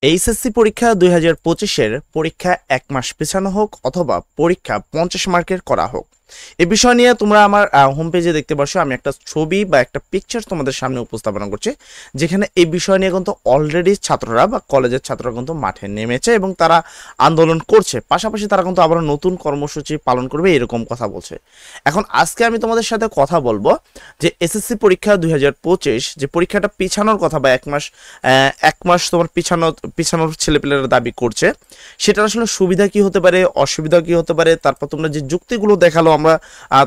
HSC পরীক্ষা 2025-এর পরীক্ষা 1 মাস পেছানো হোক অথবা পরীক্ষা 50 মার্কের করা হোক, এ বিষয় নিয়ে তোমরা আমার হোম পেজে দেখতে পাচ্ছ। আমি একটা ছবি বা একটা পিকচার তোমাদের সামনে উপস্থাপনা করছি, যেখানে এই বিষয় নিয়ে কিন্তু অলরেডি ছাত্ররা বা কলেজের ছাত্ররা কিন্তু মাঠে নেমেছে এবং তারা আন্দোলন করছে। পাশাপাশি তারা কিন্তু আবার নতুন কর্মসূচি পালন করবে এরকম কথা বলছে। এখন আজকে আমি তোমাদের সাথে কথা বলবো যে এসএসসি পরীক্ষা 2025 যে পরীক্ষাটা পিছানোর কথা বা 1 মাস তোমার পিছানোর ছেলেপেলেরা দাবি করছে, সেটা আসলে সুবিধা কি হতে পারে, অসুবিধা কি হতে পারে। তারপর তোমরা যে যুক্তিগুলো দেখালো, আমরা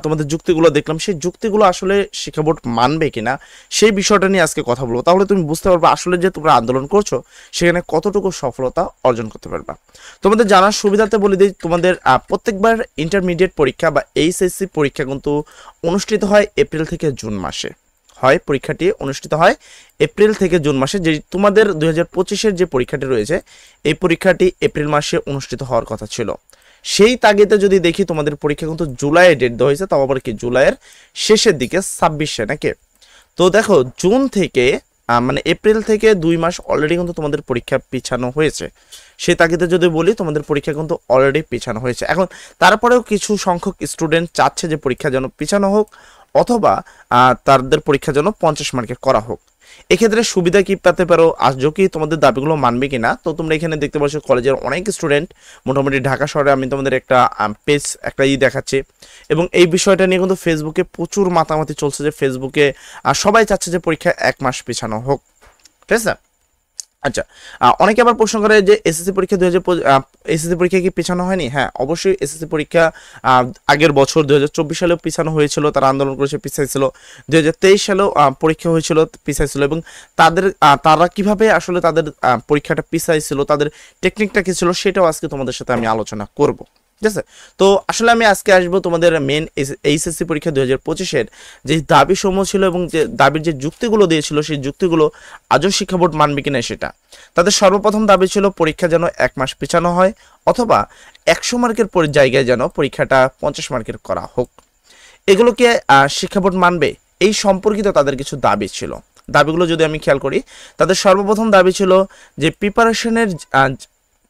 তোমাদের যুক্তিগুলো দেখলাম, সেই যুক্তিগুলো আসলে শিক্ষা বোর্ড মানবে কিনা সেই বিষয়টা নিয়ে আজকে কথা বলবো। তাহলে তুমি বুঝতে পারবে আসলে যে তোমরা আন্দোলন করছো সেখানে কতটুকু সফলতা অর্জন করতে পারবা। তোমাদের জানার সুবিধাতে বলে দিই, তোমাদের প্রত্যেকবার ইন্টারমিডিয়েট পরীক্ষা বা এইচএসসি পরীক্ষা কিন্তু অনুষ্ঠিত হয় এপ্রিল থেকে জুন মাসে। পরীক্ষাটি অনুষ্ঠিত হয় এপ্রিল থেকে জুন মাসে। যে তোমাদের 2025-এর যে পরীক্ষাটি রয়েছে, এই পরীক্ষাটি এপ্রিল মাসে অনুষ্ঠিত হওয়ার কথা ছিল। সেই তাগিদে যদি দেখি, তোমাদের পরীক্ষা কিন্তু জুলাইয়ে ডেট দেওয়া হয়েছে, তাও আবার কি জুলাইয়ের শেষের দিকে 26-এ নাকি। তো দেখো, জুন থেকে মানে এপ্রিল থেকে 2 মাস অলরেডি কিন্তু তোমাদের পরীক্ষা পিছানো হয়েছে। সেই তাগিদে যদি বলি, তোমাদের পরীক্ষা কিন্তু অলরেডি পিছানো হয়েছে। এখন তারপরেও কিছু সংখ্যক স্টুডেন্ট চাচ্ছে যে পরীক্ষা যেন পিছানো হোক অথবা তাদের পরীক্ষা যেন 50 মার্কের করা হোক। এক্ষেত্রে সুবিধা কি পেতে পারো, আজও কি তোমাদের দাবিগুলো মানবে কিনা। তো তোমরা এখানে দেখতে পাচ্ছ কলেজের অনেক স্টুডেন্ট, মোটামুটি ঢাকা শহরে আমি তোমাদের একটা পেজ একটা দেখাচ্ছি, এবং এই বিষয়টা নিয়ে কিন্তু ফেসবুকে প্রচুর মাতামাতি চলছে যে ফেসবুকে সবাই চাচ্ছে যে পরীক্ষা 1 মাস পিছানো হোক। ঠিক আছে। আচ্ছা, অনেকে আবার প্রশ্ন করে যে এসএসসি পরীক্ষা এসএসসি পরীক্ষা কি পিছানো হয়নি? হ্যাঁ, অবশ্যই এসএসসি পরীক্ষা আগের বছর 2024 সালেও পিছানো হয়েছিল, তারা আন্দোলন করেছে, পিছাইছিল। 2023 সালেও পরীক্ষা হয়েছিল, পিছাইছিল। এবং তারা কিভাবে আসলে তাদের পরীক্ষাটা পিছাইছিল, তাদের টেকনিকটা কি ছিল, সেটাও আজকে তোমাদের সাথে আমি আলোচনা করব। ঠিক আছে। তো আসলে আমি আজকে আসবো তোমাদের মেন এইচএসসি পরীক্ষা 2025-এর যে দাবি সমূহ ছিল এবং যে দাবির যে যুক্তিগুলো দিয়েছিল, সেই যুক্তিগুলো আজও শিক্ষা বোর্ড মানবে কিনা সেটা। তাদের সর্বপ্রথম দাবি ছিল পরীক্ষা যেন 1 মাস পিছানো হয় অথবা 100 মার্কের জায়গায় যেন পরীক্ষাটা 50 মার্কের করা হোক। এগুলোকে শিক্ষা বোর্ড মানবে, এই সম্পর্কিত তাদের কিছু দাবি ছিল। দাবিগুলো যদি আমি খেয়াল করি, তাদের সর্বপ্রথম দাবি ছিল যে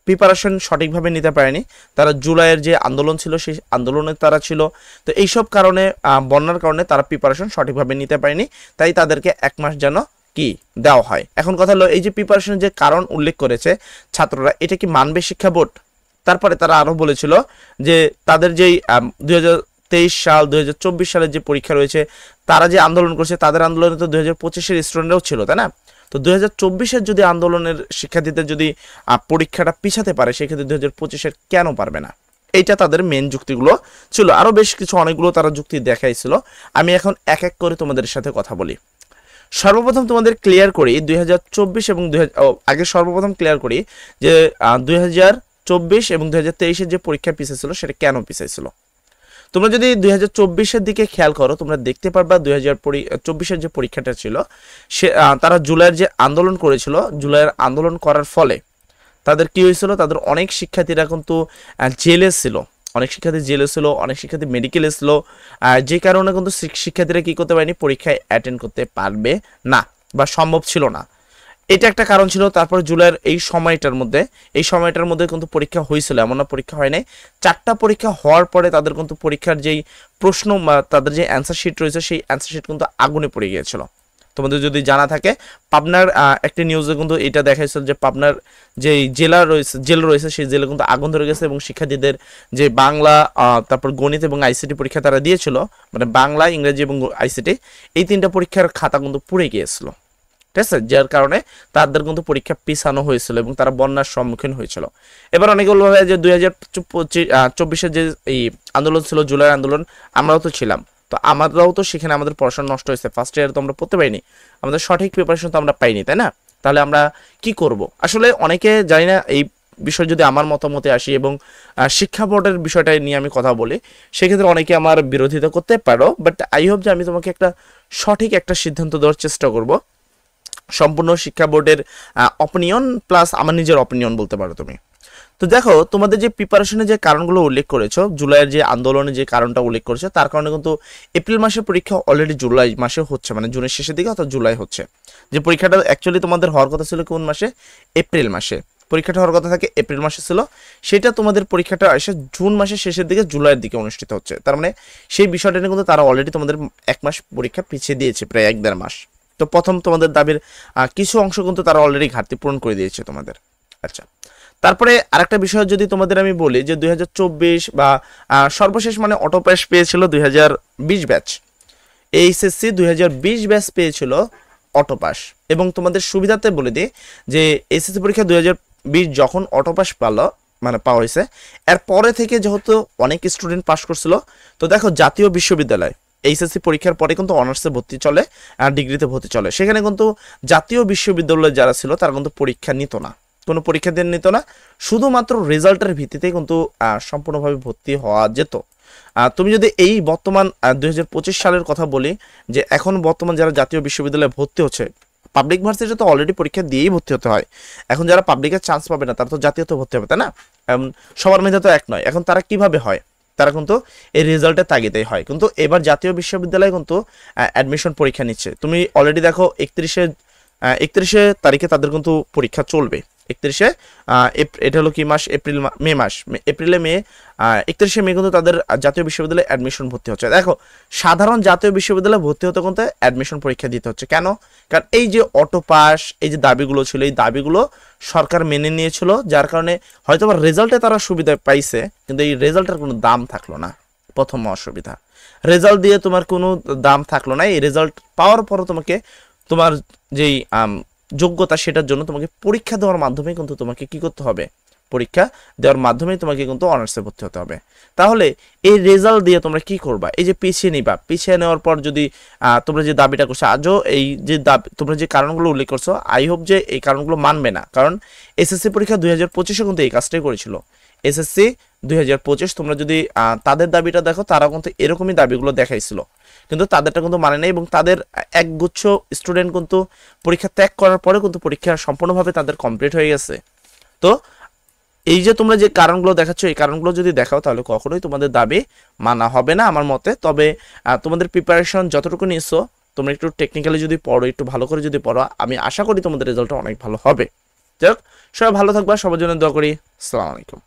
প্রিপারেশন সঠিকভাবে নিতে পারেনি। তারা জুলাইয়ের যে আন্দোলন ছিল সেই আন্দোলনে তারা ছিল, তো এইসব কারণে বন্যার কারণে তারা প্রিপারেশন সঠিকভাবে নিতে পারেনি, তাই তাদেরকে 1 মাস যেন কি দেওয়া হয়। এখন কথা হলো, এই যে প্রিপারেশনের যে কারণ উল্লেখ করেছে ছাত্ররা, এটা কি মানবে শিক্ষা বোর্ড? তারপরে তারা আরো বলেছিল যে তাদের যেই 2023 সাল 2024 সালের যে পরীক্ষা রয়েছে, তারা যে আন্দোলন করছে, তাদের আন্দোলনে তো 2025-এর স্টুডেন্টরাও ছিল, তাই না? তো 2024-এর যদি আন্দোলনের শিক্ষার্থীদের যদি পরীক্ষাটা পিছাতে পারে, সেক্ষেত্রে 2025-এর কেন পারবে না? এইটা তাদের মেন যুক্তিগুলো ছিল। আরো বেশ কিছু অনেকগুলো তারা যুক্তি দেখাইছিল। আমি এখন এক এক করে তোমাদের সাথে কথা বলি। সর্বপ্রথম তোমাদের ক্লিয়ার করি 2024 এবং আগে সর্বপ্রথম ক্লিয়ার করি যে 2024 এবং 2023-এর যে পরীক্ষা পিছিয়েছিল সেটা কেন পিছিয়েছিল। তোমরা যদি 2024-এর দিকে খেয়াল করো, তোমরা দেখতে পারবা 2024-এর যে পরীক্ষাটা ছিল, সে তারা জুলাইয়ের যে আন্দোলন করেছিল, জুলাইয়ের আন্দোলন করার ফলে তাদের কি হয়েছিল, তাদের অনেক শিক্ষার্থীরা কিন্তু জেলে ছিল, অনেক শিক্ষার্থী জেলে ছিল, অনেক শিক্ষার্থী মেডিকেলে ছিল, যে কারণে কিন্তু শিক্ষার্থীরা কি করতে পারেনি, পরীক্ষায় অ্যাটেন্ড করতে পারবে না বা সম্ভব ছিল না। এটা একটা কারণ ছিল। তারপর জুলাইয়ের এই সময়টার মধ্যে কিন্তু পরীক্ষা হয়েছিল, এমন না পরীক্ষা হয় নাই। 4টা পরীক্ষা হওয়ার পরে তাদের কিন্তু পরীক্ষার যেই প্রশ্ন বা তাদের যে অ্যান্সার শিট রয়েছে, সেই অ্যান্সার শিট কিন্তু আগুনে পড়ে গিয়েছিল। তোমাদের যদি জানা থাকে, পাবনার একটি নিউজে কিন্তু এটা দেখাইছিল যে পাবনার যে জেল রয়েছে সেই জেলে কিন্তু আগুন ধরে গেছে এবং শিক্ষার্থীদের যে বাংলা, তারপর গণিত এবং আইসিটি পরীক্ষা তারা দিয়েছিল, মানে বাংলা, ইংরেজি এবং আইসিটি, এই 3টা পরীক্ষার খাতা কিন্তু পুড়ে গিয়েছিল। ঠিক আছে, যার কারণে তাদের কিন্তু পরীক্ষা পিছানো হয়েছিল এবং তারা বন্যার সম্মুখীন হয়েছিল। এবার অনেকে বলবে যে 2024-এর যে এই আন্দোলন ছিল, জুলাই আন্দোলন, আমরাও তো ছিলাম, তো আমরাও তো সেখানে আমাদের পড়াশোনা নষ্ট হয়েছে, ফার্স্ট ইয়ার তো আমরা পড়তে পাইনি, আমাদের সঠিক প্রিপারেশন তো আমরা পাইনি, তাই না? তাহলে আমরা কি করব? আসলে অনেকে জানি না এই বিষয়। যদি আমার মতামতে আসি এবং শিক্ষা বোর্ডের বিষয়টা নিয়ে আমি কথা বলি, সেক্ষেত্রে অনেকে আমার বিরোধিতা করতে পারো, বাট আই হোপ যে আমি তোমাকে একটা সঠিক একটা সিদ্ধান্ত দেওয়ার চেষ্টা করব, সম্পূর্ণ শিক্ষা বোর্ডের অপিনিয়ন প্লাস আমার নিজের অপিনিয়ন বলতে পারো তুমি। তো দেখো তোমাদের যে প্রিপারেশনের যে কারণগুলো উল্লেখ করেছো, জুলাইয়ের যে আন্দোলনের যে কারণটা উল্লেখ করেছো, তার কারণে কিন্তু এপ্রিল মাসের পরীক্ষা অলরেডি জুলাই মাসে হচ্ছে, মানে জুনের শেষের দিকে অর্থাৎ জুলাই হচ্ছে। যে পরীক্ষাটা অ্যাকচুয়ালি তোমাদের হওয়ার কথা ছিল কোন মাসে? এপ্রিল মাসে। পরীক্ষাটা হওয়ার কথা থাকে এপ্রিল মাসে ছিল, সেটা তোমাদের পরীক্ষাটা এসে জুন মাসের শেষের দিকে জুলাইয়ের দিকে অনুষ্ঠিত হচ্ছে। তার মানে সেই বিষয়টা নিয়ে কিন্তু তারা অলরেডি তোমাদের 1 মাস পরীক্ষা পিছিয়ে দিয়েছে, প্রায় 1-1.5 মাস। তো প্রথম তোমাদের দাবির কিছু অংশ কিন্তু তারা অলরেডি ঘাটতি পূরণ করে দিয়েছে তোমাদের। আচ্ছা, তারপরে আরেকটা বিষয় যদি তোমাদের আমি বলি যে 2024 বা সর্বশেষ মানে অটো পাস পেয়েছিল 2020 ব্যাচ, এইচএসসি 2020 ব্যাচ পেয়েছিল অটো পাস। এবং তোমাদের সুবিধাতে বলে দিই যে এইচএসসি পরীক্ষা 2020 যখন অটো পাস মানে পাওয়া হয়েছে, এরপরে থেকে যেহেতু অনেক স্টুডেন্ট পাস করছিল, তো দেখো জাতীয় বিশ্ববিদ্যালয় এইচএসসি পরীক্ষার পরে কিন্তু অনার্সে ভর্তি চলে আর ডিগ্রিতে ভর্তি চলে, সেখানে কিন্তু জাতীয় বিশ্ববিদ্যালয়ে যারা ছিল তারা কিন্তু পরীক্ষা নিত না, কোনো পরীক্ষা দিয়ে নিত না, শুধুমাত্র রেজাল্টের ভিত্তিতে কিন্তু সম্পূর্ণভাবে ভর্তি হওয়া যেত। তুমি যদি এই বর্তমান 2025 সালের কথা বলি, যে এখন বর্তমান যারা জাতীয় বিশ্ববিদ্যালয়ে ভর্তি হচ্ছে, পাবলিক ভার্সিটিতে তো অলরেডি পরীক্ষা দিয়েই ভর্তি হতে হয়, এখন যারা পাবলিকের চান্স পাবে না তারা তো জাতীয়তে ভর্তি হবে, তাই না? সবার মেধা তো এক নয়, এখন তারা কিভাবে হয়? তারা কিন্তু এই রেজাল্টের তাগিদেই হয়। কিন্তু এবার জাতীয় বিশ্ববিদ্যালয়ে কিন্তু অ্যাডমিশন পরীক্ষা নিচ্ছে। তুমি অলরেডি দেখো 31শে তারিখে তাদের কিন্তু পরীক্ষা চলবে। 31শে এটা হলো কি মাস? মে মাস, এপ্রিলে মে 31শে মে কিন্তু তাদের জাতীয় বিশ্ববিদ্যালয়ে অ্যাডমিশন ভর্তি হচ্ছে। দেখো সাধারণ জাতীয় বিশ্ববিদ্যালয়ে ভর্তি হতে কিন্তু অ্যাডমিশন পরীক্ষা দিতে হচ্ছে কেন? কারণ এই যে অটো পাস, এই যে দাবিগুলো ছিল, এই দাবিগুলো সরকার মেনে নিয়েছিল, যার কারণে হয়তো বা রেজাল্টে তারা সুবিধা পাইছে, কিন্তু এই রেজাল্টের কোনো দাম থাকলো না। প্রথম অসুবিধা, রেজাল্ট দিয়ে তোমার কোনো দাম থাকলো না। এই রেজাল্ট পাওয়ার পরও তোমাকে তোমার যেই যোগ্যতা, সেটার জন্য তোমাকে পরীক্ষা দেওয়ার মাধ্যমে কিন্তু তোমাকে কি করতে হবে? পরীক্ষা দেওয়ার মাধ্যমে তোমাকে কিন্তু অনার্সে ভর্তি হতে হবে। তাহলে এই রেজাল্ট দিয়ে তোমরা কি করবা? এই যে পিছিয়ে নিবা, পিছিয়ে নেওয়ার পর যদি তোমরা যে দাবিটা করছো, আজও এই যে দাবি তোমরা যে কারণগুলো উল্লেখ করছো, আই হোপ যে এই কারণগুলো মানবে না। কারণ এসএসসি পরীক্ষা 2025-এ কিন্তু এই কাজটাই করেছিল। এসএসসি 2025 তোমরা যদি তাদের দাবিটা দেখো, তারা কিন্তু এরকমই দাবিগুলো দেখাইছিল, কিন্তু তাদেরটা কিন্তু মানে নেই। এবং তাদের একগুচ্ছ স্টুডেন্ট কিন্তু পরীক্ষা ত্যাগ করার পরে কিন্তু পরীক্ষা সম্পূর্ণভাবে তাদের কমপ্লিট হয়ে গেছে। তো এই যে তোমরা যে কারণগুলো দেখাচ্ছ, এই কারণগুলো যদি দেখাও তাহলে কখনোই তোমাদের দাবি মানা হবে না আমার মতে। তবে তোমাদের প্রিপারেশন যতটুকু নিচ্ছ, তোমরা একটু টেকনিক্যালি যদি পড়ো, একটু ভালো করে যদি পড়ো, আমি আশা করি তোমাদের রেজাল্টটা অনেক ভালো হবে। যাই হোক, সবাই ভালো থাকবা, সবার জন্য দোয়া করি। আসসালামু আলাইকুম।